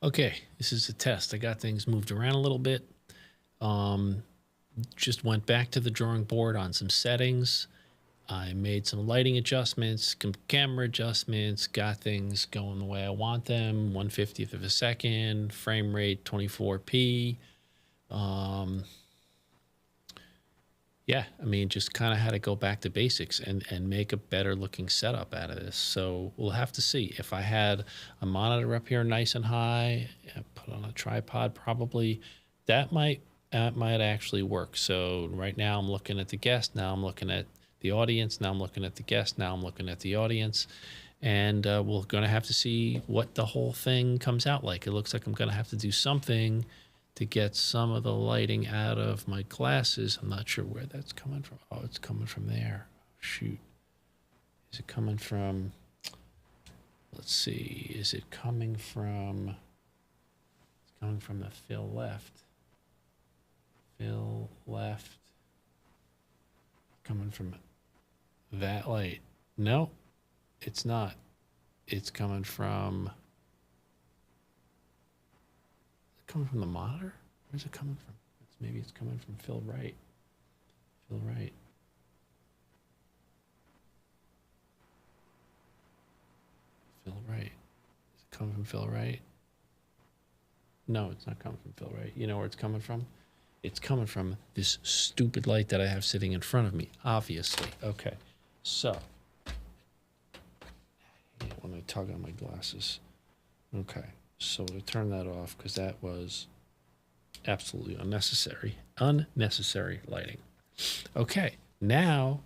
Okay, this is a test. I got things moved around a little bit. Um, just went back to the drawing board on some settings. I made some lighting adjustments, some camera adjustments, got things going the way I want them. 1/50th of a second, frame rate 24p. Um, yeah, I mean, just kind of had to go back to basics and make a better looking setup out of this. So we'll have to see. If I had a monitor up here nice and high, put on a tripod, probably that might actually work. So right now I'm looking at the guest. Now I'm looking at the audience. Now I'm looking at the guest. Now I'm looking at the audience. And we're going to have to see what the whole thing comes out like. It looks like I'm going to have to do something to get some of the lighting out of my glasses. I'm not sure where that's coming from. Oh, it's coming from there. Shoot. Is it coming from, let's see, is it coming from, it's coming from the fill left. Fill left. Coming from that light. No, it's not. It's coming from the monitor? Where's it coming from? Maybe it's coming from Phil Wright. Phil Wright. Phil Wright. Is it coming from Phil Wright? No, it's not coming from Phil Wright. You know where it's coming from? It's coming from this stupid light that I have sitting in front of me, obviously. Okay, so when I tug on my glasses. Okay, so to turn that off, because that was absolutely unnecessary. Unnecessary lighting. Okay, now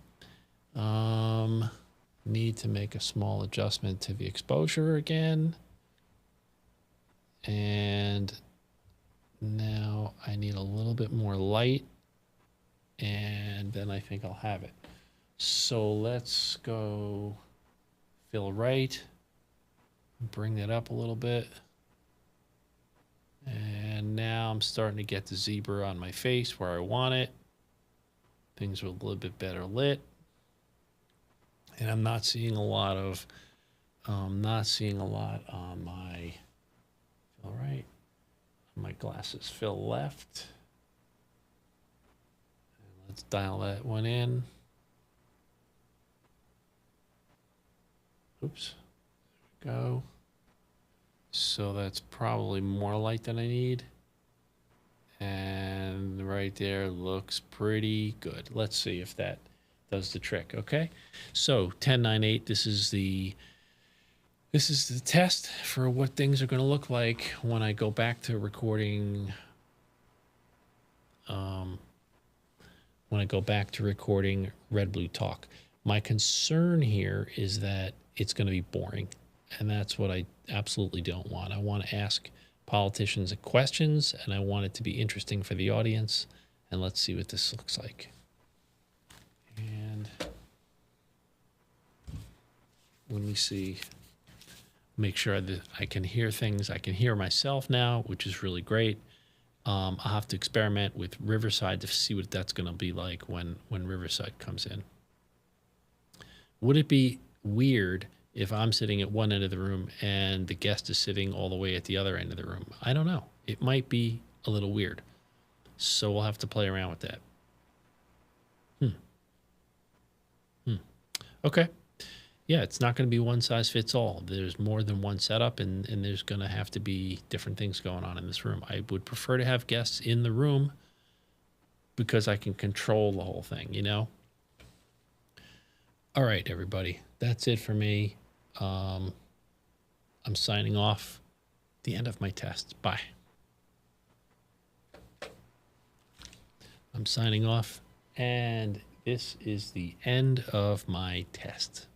need to make a small adjustment to the exposure again. And now I need a little bit more light, and then I think I'll have it. So let's go Phil Wright, bring that up a little bit. And now I'm starting to get the zebra on my face where I want it. Things are a little bit better lit. And I'm not seeing a lot on my, Phil Right, on my glasses. Phil left. And let's dial that one in. Oops, there we go. So that's probably more light than I need. And right there looks pretty good. Let's see if that does the trick. Okay, so 1098. This is the test for what things are going to look like when I go back to recording. When I go back to recording Red Blue Talk, my concern here is that it's going to be boring, and that's what I absolutely don't want. I want to ask politicians questions, and I want it to be interesting for the audience. And let's see what this looks like. And let me see, make sure that I can hear things. I can hear myself now, which is really great. I'll have to experiment with Riverside to see what that's going to be like when Riverside comes in. Would it be weird if I'm sitting at one end of the room and the guest is sitting all the way at the other end of the room? I don't know. It might be a little weird. So we'll have to play around with that. Okay. Yeah, it's not going to be one size fits all. There's more than one setup, and there's going to have to be different things going on in this room. I would prefer to have guests in the room because I can control the whole thing, you know? All right, everybody. That's it for me. I'm signing off. The end of my test. Bye. I'm signing off, and this is the end of my test.